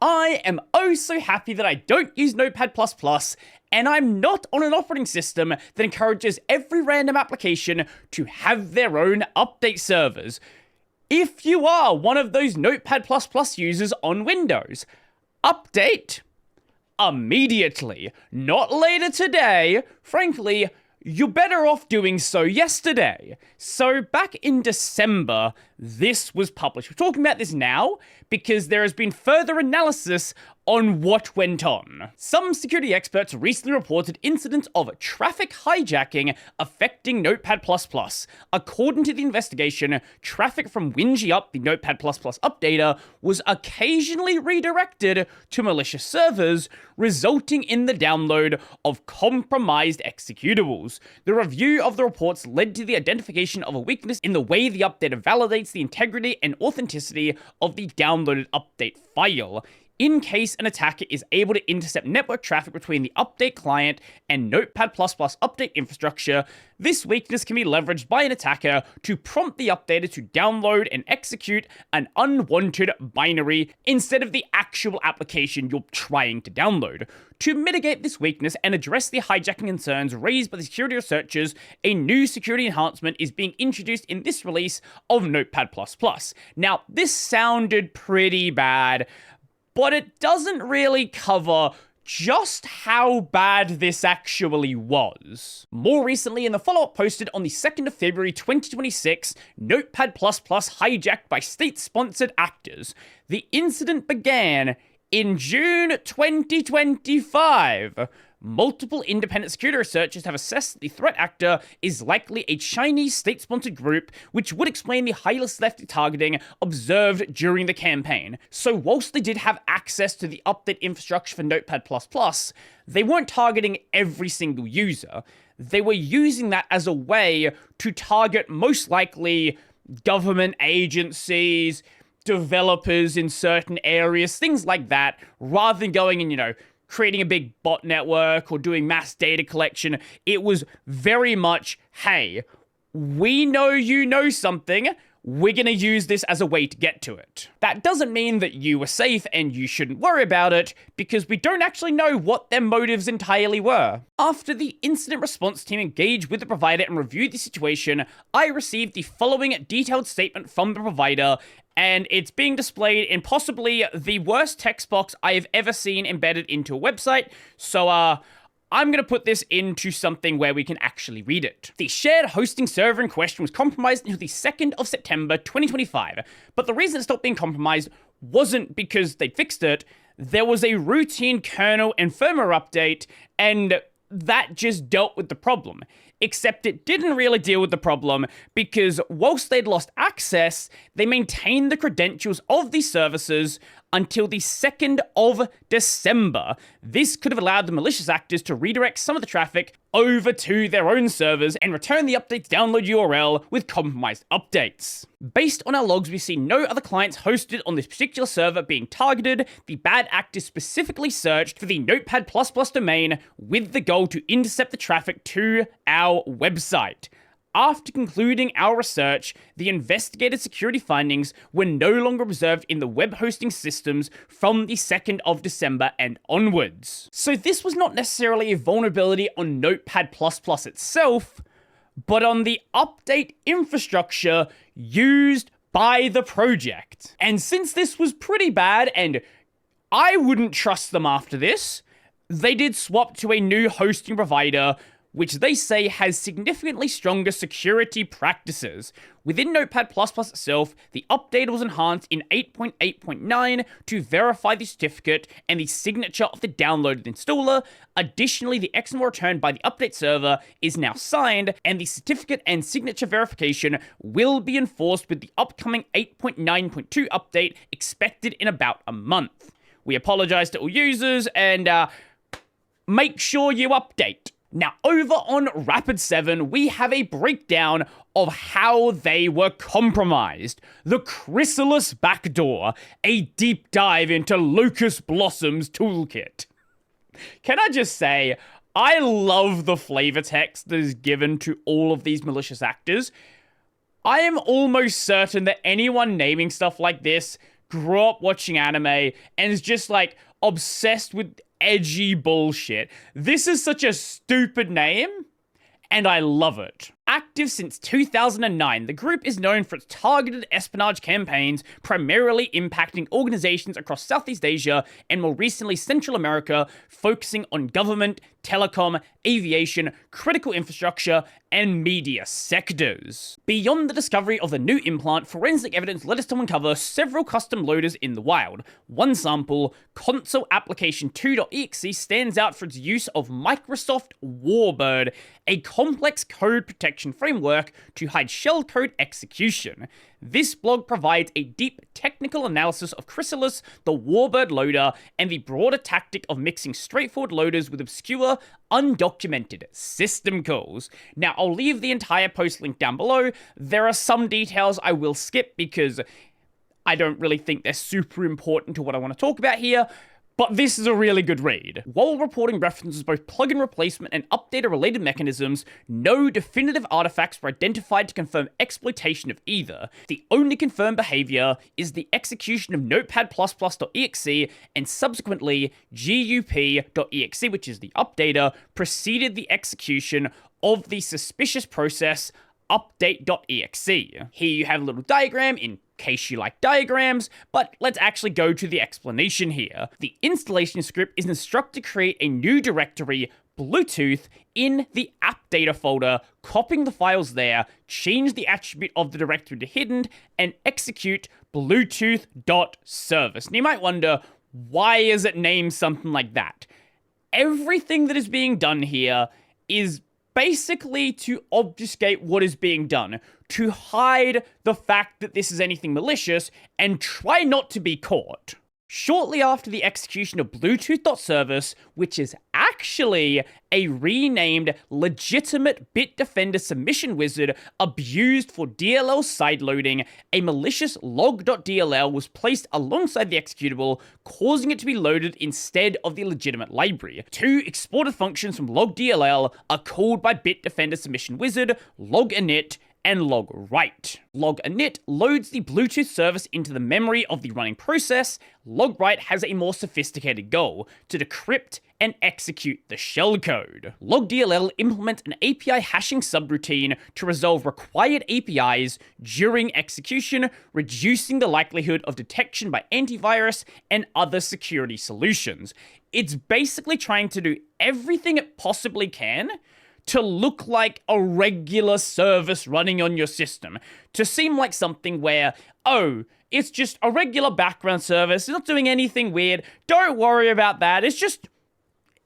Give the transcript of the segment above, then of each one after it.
I am oh so happy that I don't use Notepad++, and I'm not on an operating system that encourages every random application to have their own update servers. If you are one of those Notepad++ users on Windows, update immediately, not later today. Frankly, you're better off doing so yesterday. So back in December, this was published. We're talking about this now because there has been further analysis on what went on. Some security experts recently reported incidents of traffic hijacking affecting Notepad++. According to the investigation, traffic from WinGup, the Notepad++ updater, was occasionally redirected to malicious servers, resulting in the download of compromised executables. The review of the reports led to the identification of a weakness in the way the updater validates the integrity and authenticity of the downloaded update file. In case an attacker is able to intercept network traffic between the update client and Notepad++ update infrastructure, this weakness can be leveraged by an attacker to prompt the updater to download and execute an unwanted binary instead of the actual application you're trying to download. To mitigate this weakness and address the hijacking concerns raised by the security researchers, a new security enhancement is being introduced in this release of Notepad++. Now, this sounded pretty bad, but it doesn't really cover just how bad this actually was. More recently, in the follow-up posted on the 2nd of February 2026, Notepad++ hijacked by state-sponsored actors. The incident began in June 2025. Multiple independent security researchers have assessed that the threat actor is likely a Chinese state-sponsored group, which would explain the highly selective targeting observed during the campaign. So whilst they did have access to the update infrastructure for Notepad++, they weren't targeting every single user. They were using that as a way to target most likely government agencies, developers in certain areas, things like that, rather than going and, creating a big bot network or doing mass data collection. It was very much, hey, we know you know something, we're going to use this as a way to get to it. That doesn't mean that you were safe and you shouldn't worry about it, because we don't actually know what their motives entirely were. After the incident response team engaged with the provider and reviewed the situation, I received the following detailed statement from the provider, and it's being displayed in possibly the worst text box I have ever seen embedded into a website, so I'm going to put this into something where we can actually read it. The shared hosting server in question was compromised until the 2nd of September 2025, but the reason it stopped being compromised wasn't because they fixed it. There was a routine kernel and firmware update, and that just dealt with the problem. Except it didn't really deal with the problem, because whilst they'd lost access, they maintained the credentials of these services until the 2nd of December. This could have allowed the malicious actors to redirect some of the traffic over to their own servers and return the update's download URL with compromised updates. Based on our logs, we see no other clients hosted on this particular server being targeted. The bad actors specifically searched for the Notepad++ domain with the goal to intercept the traffic to our website. After concluding our research, the investigated security findings were no longer observed in the web hosting systems from the 2nd of December and onwards. So this was not necessarily a vulnerability on Notepad++ itself, but on the update infrastructure used by the project. And since this was pretty bad, and I wouldn't trust them after this, they did swap to a new hosting provider, which they say has significantly stronger security practices. Within Notepad++ itself, the update was enhanced in 8.8.9 to verify the certificate and the signature of the downloaded installer. Additionally, the XML returned by the update server is now signed, and the certificate and signature verification will be enforced with the upcoming 8.9.2 update expected in about a month. We apologize to all users, and make sure you update. Now, over on Rapid7, we have a breakdown of how they were compromised. The Chrysalis Backdoor, a deep dive into Locust Blossom's toolkit. Can I just say, I love the flavor text that is given to all of these malicious actors. I am almost certain that anyone naming stuff like this grew up watching anime and is just like obsessed with edgy bullshit. This is such a stupid name, and I love it. Active since 2009, the group is known for its targeted espionage campaigns, primarily impacting organizations across Southeast Asia and more recently Central America, focusing on government, telecom, aviation, critical infrastructure, and media sectors. Beyond the discovery of the new implant, forensic evidence led us to uncover several custom loaders in the wild. One sample, console application 2.exe, stands out for its use of Microsoft Warbird, a complex code protection framework to hide shellcode execution. This blog provides a deep technical analysis of Chrysalis, the Warbird loader, and the broader tactic of mixing straightforward loaders with obscure, undocumented system calls. Now, I'll leave the entire post linked down below. There are some details I will skip because I don't really think they're super important to what I want to talk about here. But this is a really good read. While reporting references both plugin replacement and updater-related mechanisms, no definitive artifacts were identified to confirm exploitation of either. The only confirmed behavior is the execution of Notepad++.exe and subsequently gup.exe, which is the updater, preceded the execution of the suspicious process update.exe. Here you have a little diagram in case you like diagrams, but let's actually go to the explanation here. The installation script is instructed to create a new directory, Bluetooth, in the app data folder, copying the files there, change the attribute of the directory to hidden, and execute bluetooth.service. And you might wonder, why is it named something like that? Everything that is being done here is basically to obfuscate what is being done, to hide the fact that this is anything malicious, and try not to be caught. Shortly after the execution of Bluetooth.service, which is actually a renamed legitimate Bitdefender submission wizard abused for DLL sideloading, a malicious log.dll was placed alongside the executable, causing it to be loaded instead of the legitimate library. Two exported functions from log.dll are called by Bitdefender submission wizard, loginit, and logwrite. Loginit loads the Bluetooth service into the memory of the running process. Logwrite has a more sophisticated goal, to decrypt and execute the shellcode. Log.dll implements an API hashing subroutine to resolve required APIs during execution, reducing the likelihood of detection by antivirus and other security solutions. It's basically trying to do everything it possibly can to look like a regular service running on your system, to seem like something where, oh, it's just a regular background service, it's not doing anything weird, don't worry about that, it's just,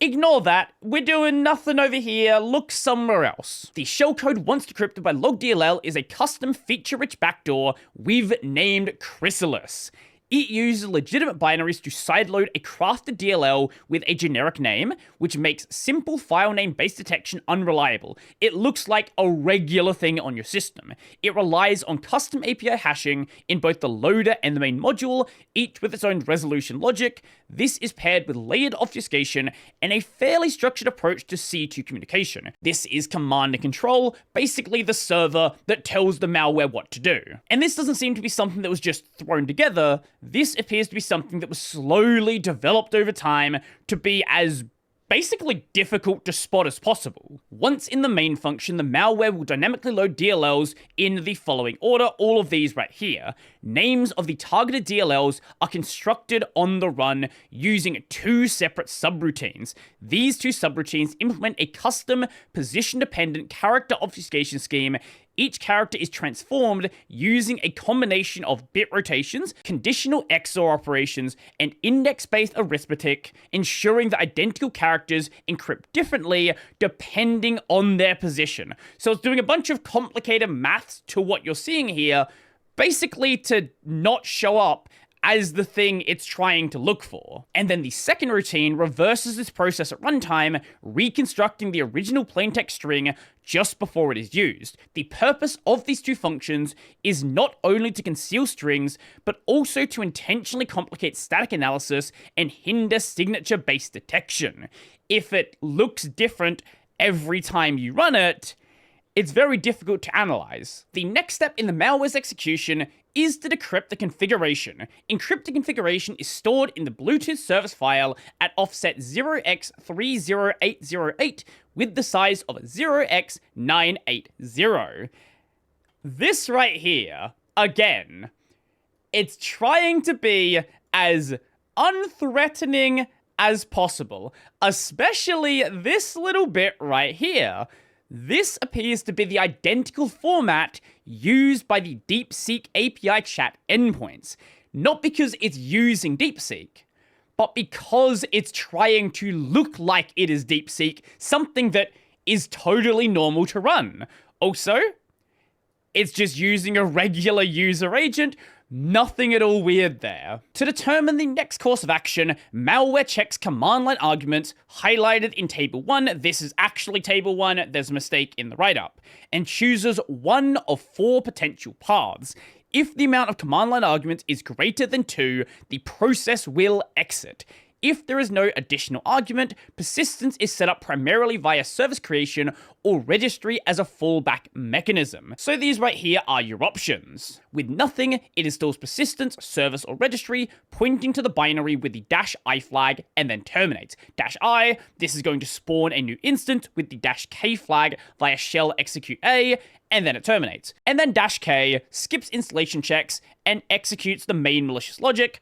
ignore that, we're doing nothing over here, look somewhere else. The shellcode once decrypted by log.dll is a custom feature-rich backdoor we've named Chrysalis. It uses legitimate binaries to sideload a crafted DLL with a generic name, which makes simple file name-based detection unreliable. It looks like a regular thing on your system. It relies on custom API hashing in both the loader and the main module, each with its own resolution logic. This is paired with layered obfuscation and a fairly structured approach to C2 communication. This is command and control, basically the server that tells the malware what to do. And this doesn't seem to be something that was just thrown together. This appears to be something that was slowly developed over time to be as basically difficult to spot as possible. Once in the main function, the malware will dynamically load DLLs in the following order, all of these right here. Names of the targeted DLLs are constructed on the run using two separate subroutines. These two subroutines implement a custom position-dependent character obfuscation scheme. Each character is transformed using a combination of bit rotations, conditional XOR operations, and index-based arithmetic, ensuring that identical characters encrypt differently depending on their position. So it's doing a bunch of complicated maths to what you're seeing here, basically to not show up as the thing it's trying to look for. And then the second routine reverses this process at runtime, reconstructing the original plaintext string just before it is used. The purpose of these two functions is not only to conceal strings, but also to intentionally complicate static analysis and hinder signature-based detection. If it looks different every time you run it, it's very difficult to analyze. The next step in the malware's execution is to decrypt the configuration. Encrypted configuration is stored in the Bluetooth service file at offset 0x30808 with the size of 0x980. This right here, again, it's trying to be as unthreatening as possible, especially this little bit right here. This appears to be the identical format used by the DeepSeek API chat endpoints, not because it's using DeepSeek, but because it's trying to look like it is DeepSeek, something that is totally normal to run. Also, it's just using a regular user agent. Nothing at all weird there. To determine the next course of action, malware checks command line arguments highlighted in table 1. This is actually table 1, there's a mistake in the write-up, and chooses one of 4 potential paths. If the amount of command line arguments is greater than 2, the process will exit. If there is no additional argument, persistence is set up primarily via service creation or registry as a fallback mechanism. So these right here are your options. With nothing, it installs persistence, service, or registry, pointing to the binary with the -i flag, and then terminates. -i, this is going to spawn a new instance with the -k flag via shell execute A, and then it terminates. And then -k skips installation checks and executes the main malicious logic.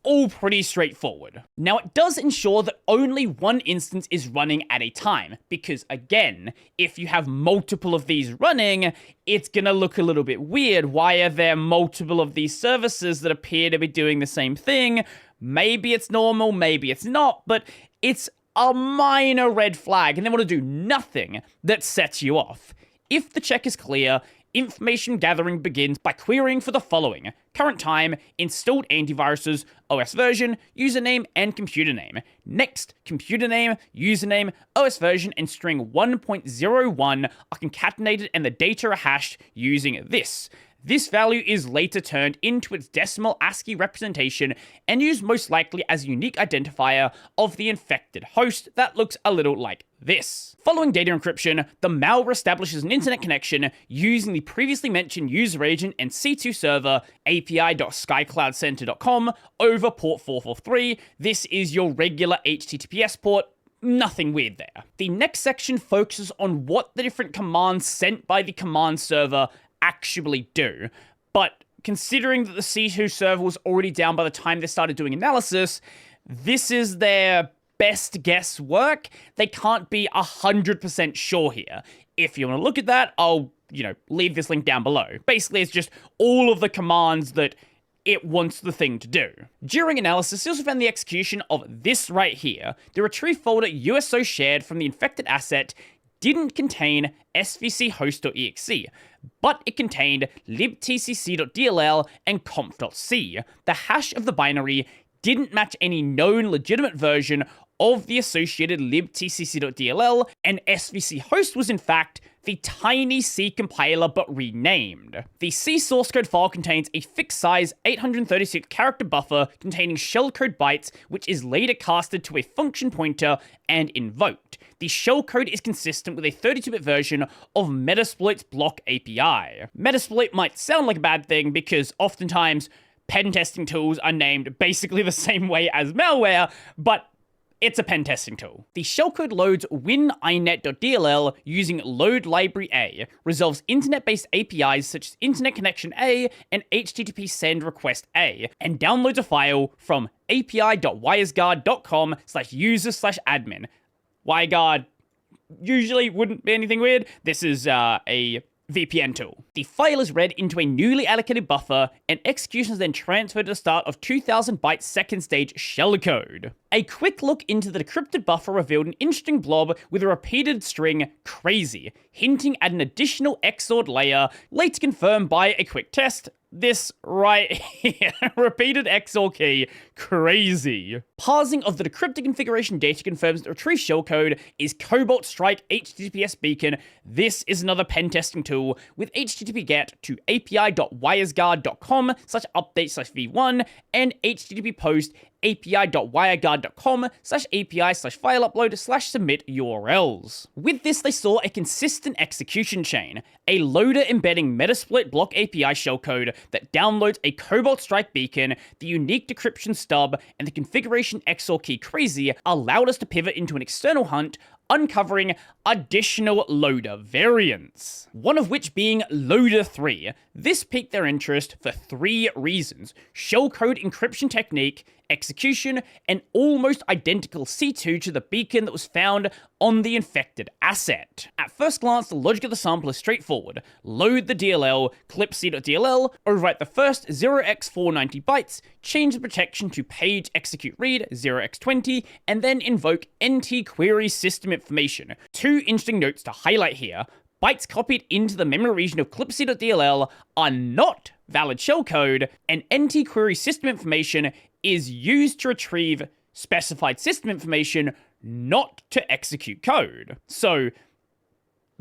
All pretty straightforward. Now, it does ensure that only one instance is running at a time, because again, if you have multiple of these running, it's gonna look a little bit weird. Why are there multiple of these services that appear to be doing the same thing? Maybe it's normal, maybe it's not, but it's a minor red flag, and they want to do nothing that sets you off. If the check is clear, information gathering begins by querying for the following: current time, installed antiviruses, OS version, username, and computer name. Next, computer name, username, OS version, and string 1.01 are concatenated and the data are hashed using this. This value is later turned into its decimal ASCII representation and used most likely as a unique identifier of the infected host that looks a little like this. Following data encryption, the malware establishes an internet connection using the previously mentioned user agent and C2 server api.skycloudcenter.com over port 443. This is your regular HTTPS port. Nothing weird there. The next section focuses on what the different commands sent by the command server actually do. But considering that the C2 server was already down by the time they started doing analysis, this is their best guess work. They can't be 100% sure here. If you want to look at that, I'll, leave this link down below. Basically, it's just all of the commands that it wants the thing to do. During analysis, it also found the execution of this right here. The retrieve folder USO shared from the infected asset didn't contain svchost.exe, but it contained libtcc.dll and conf.c. The hash of the binary didn't match any known legitimate version of the associated libtcc.dll, and svchost was in fact the tiny C compiler but renamed. The C source code file contains a fixed size 836 character buffer containing shellcode bytes, which is later casted to a function pointer and invoked. The shellcode is consistent with a 32-bit version of Metasploit's block API. Metasploit might sound like a bad thing because oftentimes pen testing tools are named basically the same way as malware, but it's a pen testing tool. The shellcode loads wininet.dll using load library A, resolves internet-based APIs such as internet connection A and HTTP send request A, and downloads a file from api.wiresguard.com/user/admin. WireGuard usually wouldn't be anything weird. This is a VPN tool. The file is read into a newly allocated buffer, and execution is then transferred to the start of 2000 byte second stage shellcode. A quick look into the decrypted buffer revealed an interesting blob with a repeated string crazy, hinting at an additional XORed layer, later confirmed by a quick test. This right here, repeated XOR key, crazy. Parsing of the decrypted configuration data confirms that retrieve shellcode is Cobalt Strike HTTPS beacon. This is another pen testing tool with HTTP GET to api.wiresguard.com/update/v1 and HTTP post api.wireguard.com/API/file-upload/submit URLs. With this, they saw a consistent execution chain, a loader embedding Metasploit block API shellcode that downloads a Cobalt Strike beacon, the unique decryption stub, and the configuration XOR key crazy allowed us to pivot into an external hunt, uncovering additional loader variants. One of which being Loader 3. This piqued their interest for 3 reasons: shellcode encryption technique, execution, and almost identical C2 to the beacon that was found on the infected asset. At first glance, the logic of the sample is straightforward. Load the DLL, clip c.dll, overwrite the first 0x490 bytes, change the protection to page execute read 0x20, and then invoke NT query system information. 2 interesting notes to highlight here. Bytes copied into the memory region of clipc.dll are not valid shellcode, and NT query system information is used to retrieve specified system information, not to execute code. So,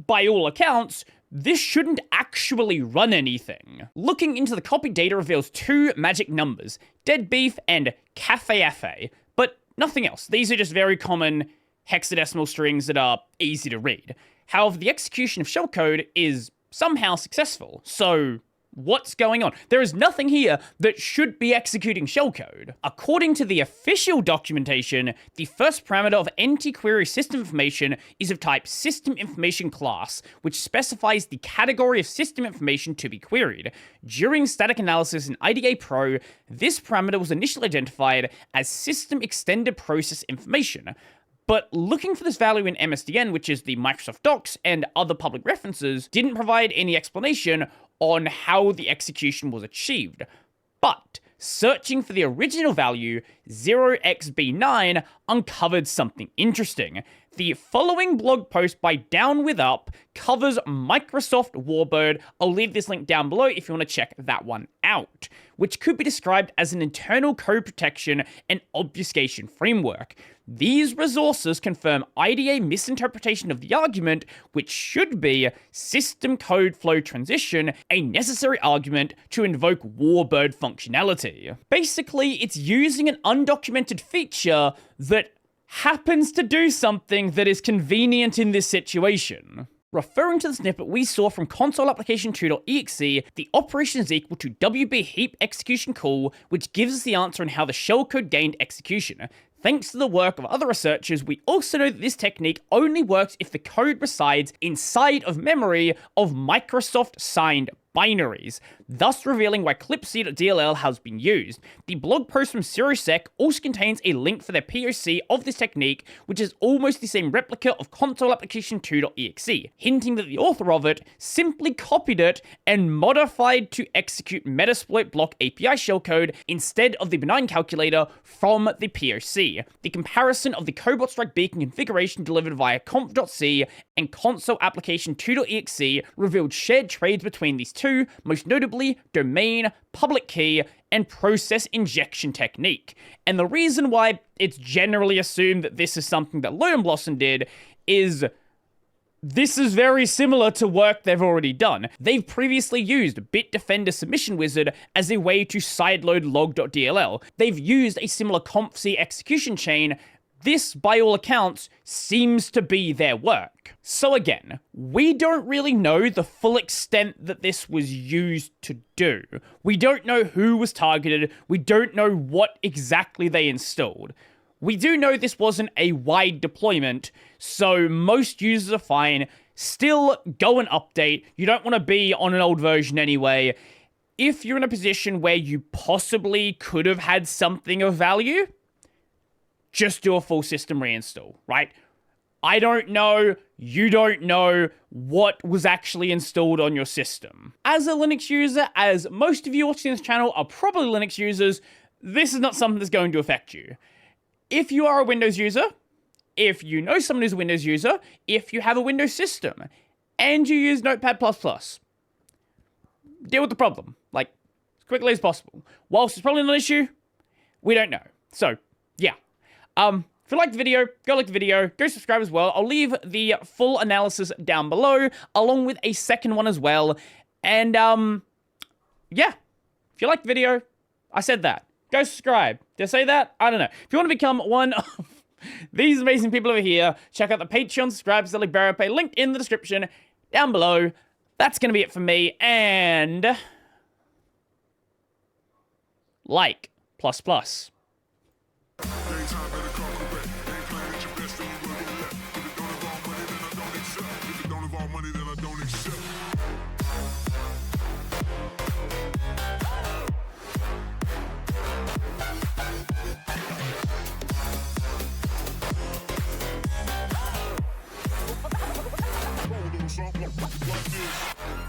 by all accounts, this shouldn't actually run anything. Looking into the copied data reveals 2 magic numbers, dead beef and cafe, but nothing else. These are just very common hexadecimal strings that are easy to read. However, the execution of shellcode is somehow successful, so what's going on? There is nothing here that should be executing shellcode. According to the official documentation, the first parameter of NT-query system information is of type system information class, which specifies the category of system information to be queried. During static analysis in IDA Pro, this parameter was initially identified as system extended process information. But looking for this value in MSDN, which is the Microsoft Docs, and other public references, didn't provide any explanation on how the execution was achieved. But searching for the original value, 0xb9, uncovered something interesting. The following blog post by Down With Up covers Microsoft Warbird. I'll leave this link down below if you want to check that one out, which could be described as an internal code protection and obfuscation framework. These resources confirm IDA misinterpretation of the argument, which should be system code flow transition, a necessary argument to invoke Warbird functionality. Basically, it's using an undocumented feature that happens to do something that is convenient in this situation. Referring to the snippet we saw from console-application2.exe, the operation is equal to WB heap execution call, which gives us the answer on how the shellcode gained execution. Thanks to the work of other researchers, we also know that this technique only works if the code resides inside of memory of Microsoft-signed binaries, thus revealing why clipc.dll has been used. The blog post from SiriusSec also contains a link for their POC of this technique, which is almost the same replica of console-application2.exe, hinting that the author of it simply copied it and modified to execute Metasploit block API shellcode instead of the benign calculator from the POC. The comparison of the Cobalt Strike beacon configuration delivered via conf.c and console-application2.exe revealed shared trades between these two, most notably domain, public key, and process injection technique. And the reason why it's generally assumed that this is something that Lodenblossom did is this is very similar to work they've already done. They've previously used Bitdefender Submission Wizard as a way to sideload log.dll. They've used a similar conf.c execution chain. This, by all accounts, seems to be their work. So again, we don't really know the full extent that this was used to do. We don't know who was targeted. We don't know what exactly they installed. We do know this wasn't a wide deployment, so most users are fine. Still, go and update. You don't want to be on an old version anyway. If you're in a position where you possibly could have had something of value, just do a full system reinstall, right? I don't know, you don't know what was actually installed on your system. As a Linux user, as most of you watching this channel are probably Linux users, this is not something that's going to affect you. If you are a Windows user, if you know someone who's a Windows user, if you have a Windows system, and you use Notepad++, deal with the problem, like, as quickly as possible. Whilst it's probably not an issue, we don't know. So, yeah. If you liked the video, go like the video, go subscribe as well. I'll leave the full analysis down below, along with a second one as well. And, yeah. If you liked the video, I said that. Go subscribe. Did I say that? I don't know. If you want to become one of these amazing people over here, check out the Patreon, subscribe to the Libera Pay, linked in the description down below. That's going to be it for me, and like, plus plus. Like this.